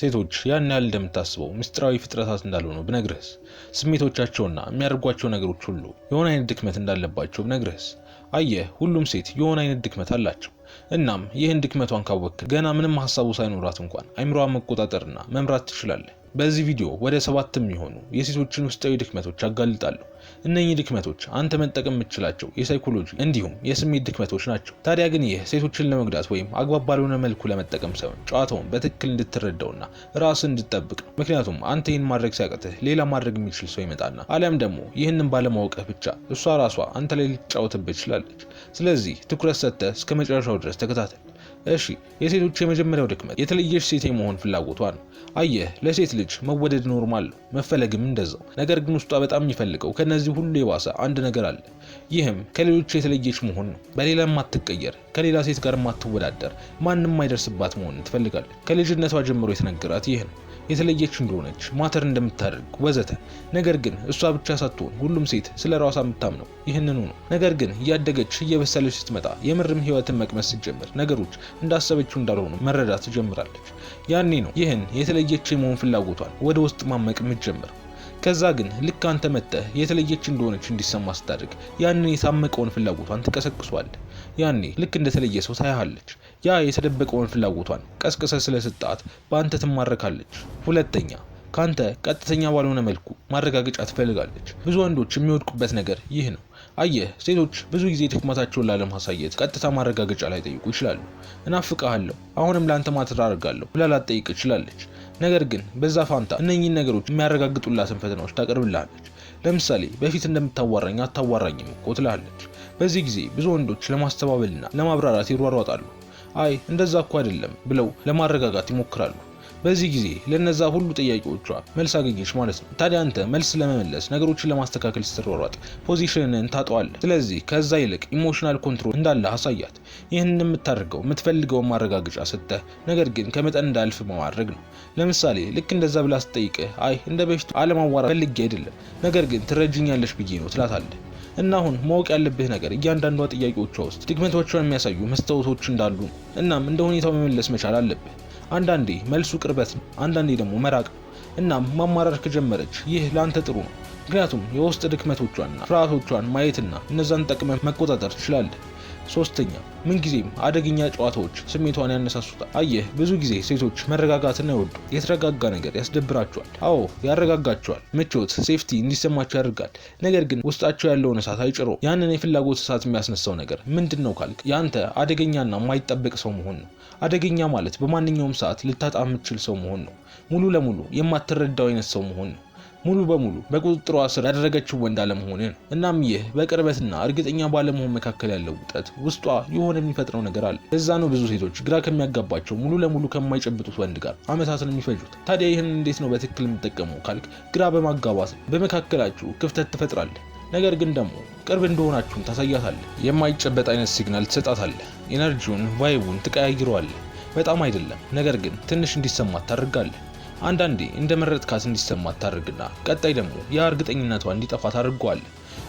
ሴቶች ያን ያህል እንደምታስበው ምስጢራዊ ፍጥረታት እንዳልሆኑ ብነግርህስ? ስሜቶቻቸውና የሚያደርጓቸው ነገሮች ሁሉ የሆነ አይነት ድክመት እንዳለባቸው ብነግርህስ? አየህ፣ ሁሉም ሴት የሆነ አይነት ድክመት አላቸው። እናም ይህን ድክመቷን ካወቅክ ገና ምንም ሐሳቡ ሳይኖራት እንኳን አይምሮዋን መቆጣጠርና መምራት ትችላለህ። በዚህ ቪዲዮ ወደ 7 የሚሆኑ የሴቶችን ውስጣዊ ድክመቶች አጋልጣለሁ። እነኚህ ድክመቶች አንተ መጠቀም የምትችላቸው የሳይኮሎጂ እንዲሁም የስሜት ድክመቶች ናቸው። ታዲያ ግን ይህ ሴቶችን ለመጉዳት ወይም አግባብ ባልሆነ መልኩ ለመጠቀም ሳይሆን ጨዋታውን በትክክል እንድትረዳውና ራስን እንድትጠብቅ ነው። ምክንያቱም አንተ ይህን ማድረግ ሲያቅትህ ሌላ ማድረግ የሚችል ሰው ይመጣና አሊያም ደግሞ ይህንን ባለማወቅህ ብቻ እሷ ራሷ አንተ ላይ ልትጫወትብህ ትችላለች። ስለዚህ ትኩረት ሰጥተህ እስከ መጨረሻው ድረስ ተከታተል። እሺ፣ የሴቶች የመጀመሪያው ድክመት የተለየች ሴት የመሆን ፍላጎቷ ነው። አየህ፣ ለሴት ልጅ መወደድ ኖርማል ነው፣ መፈለግም እንደዛው። ነገር ግን ውስጧ በጣም የሚፈልገው ከነዚህ ሁሉ የባሰ አንድ ነገር አለ። ይህም ከሌሎች የተለየች መሆን ነው። በሌላ የማትቀየር፣ ከሌላ ሴት ጋር የማትወዳደር፣ ማንም የማይደርስባት መሆን ትፈልጋለች። ከልጅነቷ ጀምሮ የተነገራት ይህ ነው። የተለየች እንደሆነች ማተር እንደምታደርግ ወዘተ። ነገር ግን እሷ ብቻ ሳትሆን ሁሉም ሴት ስለ ራሷ የምታምነው ይህንኑ ነው። ነገር ግን እያደገች እየበሰለች ስትመጣ የምርም ህይወትን መቅመስ ስትጀምር ነገሮች እንዳሰበችው እንዳልሆኑ መረዳት ትጀምራለች። ያኔ ነው ይህን የተለየች የመሆን ፍላጎቷን ወደ ውስጥ ማመቅ የምትጀምር። ከዛ ግን ልክ አንተ መጥተህ የተለየች እንደሆነች እንዲሰማ ስታደርግ ያንን የታመቀውን ፍላጎቷን ትቀሰቅሷለህ። ያኔ ልክ እንደተለየ ሰው ታያለች። ያ የተደበቀውን ፍላጎቷን ቀስቅሰ ስለሰጣት በአንተ ትማረካለች። ሁለተኛ፣ ካንተ ቀጥተኛ ባልሆነ መልኩ ማረጋገጫ ትፈልጋለች። ብዙ ወንዶች የሚወድቁበት ነገር ይህ ነው። አየህ፣ ሴቶች ብዙ ጊዜ ድክመታቸውን ላለማሳየት ቀጥታ ማረጋገጫ ላይ ጠይቁ ይችላሉ። እናፍቅሃለሁ፣ አሁንም ላንተ ማተር አደርጋለሁ ብላ ላትጠይቅ ትችላለች። ነገር ግን በዛ ፋንታ እነኚህን ነገሮች የሚያረጋግጡላትን ፈተናዎች ታቀርብልሃለች። ለምሳሌ በፊት እንደምታዋራኝ አታዋራኝም እኮ ትላለች። በዚህ ጊዜ ብዙ ወንዶች ለማስተባበልና ለማብራራት ይሯሯጣሉ። አይ እንደዛ እኮ አይደለም ብለው ለማረጋጋት ይሞክራሉ። በዚህ ጊዜ ለነዛ ሁሉ ጥያቄዎቿ መልስ አገኘች ማለት ነው። ታዲያ አንተ መልስ ለመመለስ ነገሮችን ለማስተካከል ስትሯሯጥ ፖዚሽንን ታጠዋለህ። ስለዚህ ከዛ ይልቅ ኢሞሽናል ኮንትሮል እንዳለ አሳያት። ይህንን የምታደርገው የምትፈልገውን ማረጋገጫ ሰጥተህ ነገር ግን ከመጠን እንዳልፍ በማድረግ ነው። ለምሳሌ ልክ እንደዛ ብላ ስትጠይቅህ አይ እንደ በፊቱ አለማዋራት ፈልጌ አይደለም ነገር ግን ትረጅኛለሽ ብዬ ነው ትላታለህ። እና አሁን ማወቅ ያለብህ ነገር እያንዳንዷ ጥያቄዎቿ ውስጥ ድክመቶቿን የሚያሳዩ መስታወቶች እንዳሉ ነው። እናም እንደ ሁኔታው መመለስ መቻል አለብህ። አንዳንዴ መልሱ ቅርበት ነው፣ አንዳንዴ ደግሞ መራቅ ነው። እናም ማማረር ከጀመረች ይህ ላንተ ጥሩ ነው። ምክንያቱም የውስጥ ድክመቶቿንና ፍርሃቶቿን ማየትና እነዛን ጠቅመህ መቆጣጠር ትችላለህ። ሶስተኛ፣ ምንጊዜም አደገኛ ጨዋታዎች ስሜቷን ያነሳሱታል። አየህ፣ ብዙ ጊዜ ሴቶች መረጋጋትን አይወዱ። የተረጋጋ ነገር ያስደብራቸዋል። አዎ ያረጋጋቸዋል። ምቾት፣ ሴፍቲ እንዲሰማቸው ያደርጋል። ነገር ግን ውስጣቸው ያለውን እሳት አይጭሮ። ያንን የፍላጎት እሳት የሚያስነሳው ነገር ምንድን ነው ካልክ ያንተ አደገኛና የማይጠበቅ ሰው መሆን ነው። አደገኛ ማለት በማንኛውም ሰዓት ልታጣ የምትችል ሰው መሆን ነው። ሙሉ ለሙሉ የማትረዳው አይነት ሰው መሆን ነው። ሙሉ በሙሉ በቁጥጥሯ ስር ያደረገችው ወንድ አለመሆን ነው። እናም ይህ በቅርበትና እርግጠኛ ባለመሆን መካከል ያለው ውጥረት ውስጧ የሆነ የሚፈጥረው ነገር አለ። ለዛ ነው ብዙ ሴቶች ግራ ከሚያጋባቸው ሙሉ ለሙሉ ከማይጨብጡት ወንድ ጋር ዓመታትን የሚፈጁት። ታዲያ ይህን እንዴት ነው በትክክል የምትጠቀመው ካልክ ግራ በማጋባት በመካከላችሁ ክፍተት ትፈጥራለህ። ነገር ግን ደግሞ ቅርብ እንደሆናችሁን ታሳያታለህ። የማይጨበጥ አይነት ሲግናል ትሰጣታለህ። ኤነርጂውን ቫይቡን ትቀያይረዋለህ። በጣም አይደለም ነገር ግን ትንሽ እንዲሰማት ታደርጋለህ። አንዳንዴ እንደመረጥካት እንዲሰማት ታደርግና ቀጣይ ደግሞ ያ እርግጠኝነቷ እንዲጠፋ ታደርገዋለህ።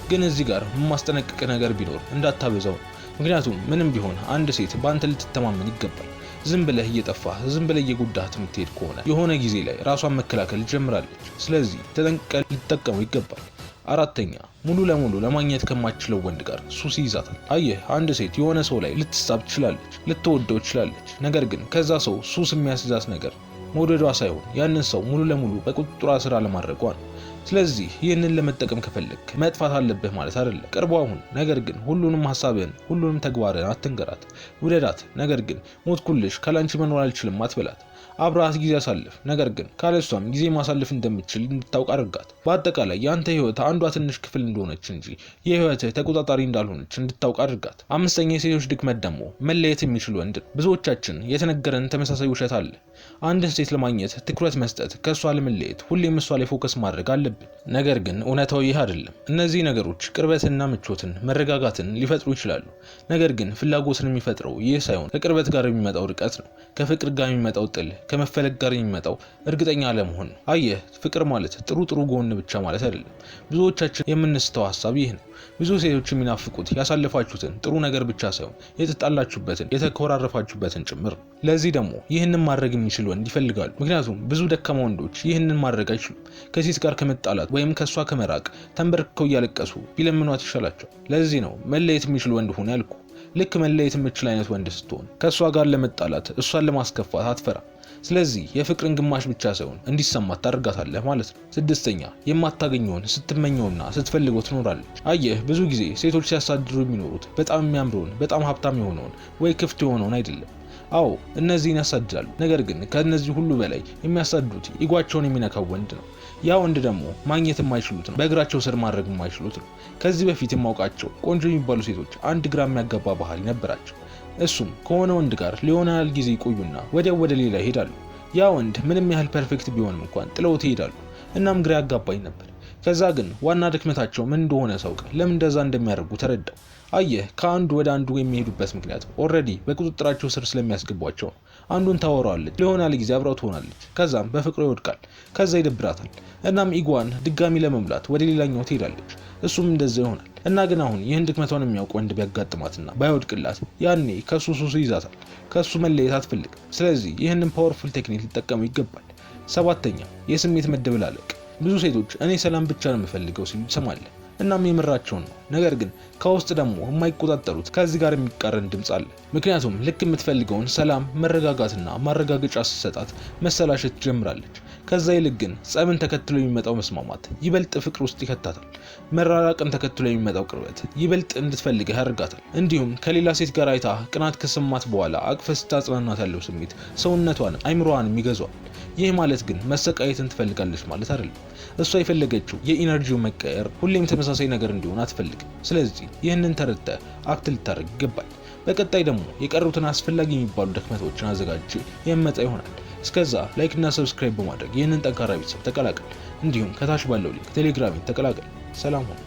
ግን እዚህ ጋር የማስጠነቅቅ ነገር ቢኖር እንዳታበዛው። ምክንያቱም ምንም ቢሆን አንድ ሴት በአንተ ልትተማመን ይገባል። ዝም ብለህ እየጠፋህ ዝም ብለህ እየጎዳህ የምትሄድ ከሆነ የሆነ ጊዜ ላይ ራሷን መከላከል ጀምራለች። ስለዚህ ተጠንቅቀህ ልትጠቀመው ይገባል። አራተኛ፣ ሙሉ ለሙሉ ለማግኘት ከማትችለው ወንድ ጋር ሱስ ይይዛታል። አየህ፣ አንድ ሴት የሆነ ሰው ላይ ልትሳብ ትችላለች፣ ልትወደው ትችላለች። ነገር ግን ከዛ ሰው ሱስ የሚያስይዛት ነገር መውደዷ ሳይሆን ያንን ሰው ሙሉ ለሙሉ በቁጥጥሯ ስር አለማድረጓ ነው። ስለዚህ ይህንን ለመጠቀም ከፈለክ መጥፋት አለብህ ማለት አይደለም። ቅርቧ ሁን፣ ነገር ግን ሁሉንም ሐሳብህን ሁሉንም ተግባርህን አትንገራት። ውደዳት፣ ነገር ግን ሞትኩልሽ ካላንቺ መኖር አልችልም አትበላት። አብረሃት ጊዜ አሳልፍ፣ ነገር ግን ካለሷም ጊዜ ማሳለፍ እንደምትችል እንድታውቅ አድርጋት። በአጠቃላይ ያንተ ህይወት አንዷ ትንሽ ክፍል እንደሆነች እንጂ የህይወትህ ተቆጣጣሪ እንዳልሆነች እንድታውቅ አድርጋት። አምስተኛ፣ የሴቶች ድክመት ደግሞ መለየት የሚችል ወንድ። ብዙዎቻችን የተነገረን ተመሳሳይ ውሸት አለ። አንድን ሴት ለማግኘት ትኩረት መስጠት፣ ከሷ ለመለየት ሁሌም እሷ ላይ ፎከስ ማድረግ አለብን። ነገር ግን እውነታው ይህ አይደለም። እነዚህ ነገሮች ቅርበትና ምቾትን፣ መረጋጋትን ሊፈጥሩ ይችላሉ። ነገር ግን ፍላጎትን የሚፈጥረው ይህ ሳይሆን ከቅርበት ጋር የሚመጣው ርቀት ነው። ከፍቅር ጋር የሚመጣው ጥል፣ ከመፈለግ ጋር የሚመጣው እርግጠኛ አለመሆን ነው። አየህ ፍቅር ማለት ጥሩ ጎን ብቻ ማለት አይደለም። ብዙዎቻችን የምንስተው ሐሳብ ይህ ነው። ብዙ ሴቶች የሚናፍቁት ያሳለፋችሁትን ጥሩ ነገር ብቻ ሳይሆን የተጣላችሁበትን የተኮራረፋችሁበትን ጭምር ነው። ለዚህ ደግሞ ይህንን ማድረግ የሚችል ወንድ ይፈልጋሉ። ምክንያቱም ብዙ ደካማ ወንዶች ይህንን ማድረግ አይችሉም። ከሴት ጋር ከመጣላት ወይም ከሷ ከመራቅ ተንበርክከው እያለቀሱ ቢለምኗት ይሻላቸዋል። ለዚህ ነው መለየት የሚችል ወንድ ሁን ያልኩ። ልክ መለየት የምችል አይነት ወንድ ስትሆን ከሷ ጋር ለመጣላት እሷን ለማስከፋት አትፈራም። ስለዚህ የፍቅርን ግማሽ ብቻ ሳይሆን እንዲሰማት ታደርጋታለህ ማለት ነው። ስድስተኛ የማታገኘውን ስትመኘውና ስትፈልገው ትኖራለች። አየህ ብዙ ጊዜ ሴቶች ሲያሳድሩ የሚኖሩት በጣም የሚያምረውን በጣም ሀብታም የሆነውን ወይ ክፍት የሆነውን አይደለም። አዎ እነዚህን ያሳድዳሉ። ነገር ግን ከነዚህ ሁሉ በላይ የሚያሳድዱት ኢጓቸውን የሚነካው ወንድ ነው። ያ ወንድ ደግሞ ማግኘት የማይችሉት ነው፣ በእግራቸው ስር ማድረግ የማይችሉት ነው። ከዚህ በፊት የማውቃቸው ቆንጆ የሚባሉ ሴቶች አንድ ግራ የሚያጋባ ባህሪ ነበራቸው። እሱም ከሆነ ወንድ ጋር ሊሆን ያህል ጊዜ ይቆዩና ወዲያው ወደ ሌላ ይሄዳሉ። ያ ወንድ ምንም ያህል ፐርፌክት ቢሆንም እንኳን ጥለውት ይሄዳሉ። እናም ግራ ያጋባኝ ነበር። ከዛ ግን ዋና ድክመታቸው ምን እንደሆነ ሳውቅ ለምን እንደዛ እንደሚያደርጉ ተረዳው። አየህ ከአንዱ ወደ አንዱ የሚሄዱበት ምክንያት ኦልሬዲ በቁጥጥራቸው ስር ስለሚያስገቧቸው ነው። አንዱን ታወራዋለች፣ ለሆነ ያህል ጊዜ አብራው ትሆናለች፣ ከዛም በፍቅሩ ይወድቃል፣ ከዛ ይደብራታል። እናም ኢጓን ድጋሚ ለመሙላት ወደ ሌላኛው ትሄዳለች። እሱም እንደዛ ይሆናል። እና ግን አሁን ይህን ድክመቷን የሚያውቅ ወንድ ቢያጋጥማትና ባይወድቅላት ያኔ ከሱ ሱሱ ይዛታል። ከሱ መለየት አትፈልግም። ስለዚህ ይህንን ፓወርፉል ቴክኒክ ሊጠቀሙ ይገባል። ሰባተኛ የስሜት መደበላለቅ። ብዙ ሴቶች እኔ ሰላም ብቻ ነው የምፈልገው ሲሉ ትሰማለህ። እናም የምራቸውን ነው። ነገር ግን ከውስጥ ደግሞ የማይቆጣጠሩት ከዚህ ጋር የሚቃረን ድምጽ አለ። ምክንያቱም ልክ የምትፈልገውን ሰላም፣ መረጋጋትና ማረጋገጫ ስትሰጣት መሰላሸት ትጀምራለች። ከዛ ይልቅ ግን ጸብን ተከትሎ የሚመጣው መስማማት ይበልጥ ፍቅር ውስጥ ይከታታል። መራራቅን ተከትሎ የሚመጣው ቅርበት ይበልጥ እንድትፈልግህ ያደርጋታል። እንዲሁም ከሌላ ሴት ጋር አይታ ቅናት ከሰማት በኋላ አቅፈ ስታጽናናት ያለው ስሜት ሰውነቷን አይምሮዋንም ይገዛዋል። ይህ ማለት ግን መሰቃየትን ትፈልጋለች ማለት አይደለም። እሷ የፈለገችው የኢነርጂው መቀየር ሁሌም ተመሳሳይ ነገር እንዲሆን አትፈልግም። ስለዚህ ይህንን ተረድተህ አክት ልታደርግ ይገባል። በቀጣይ ደግሞ የቀሩትን አስፈላጊ የሚባሉ ድክመቶችን አዘጋጅ የመጣ ይሆናል። እስከዛ ላይክ እና ሰብስክራይብ በማድረግ ይህንን ጠንካራ ቤተሰብ ተቀላቀል። እንዲሁም ከታች ባለው ሊንክ ቴሌግራም ተቀላቀል። ሰላም ሁኑ።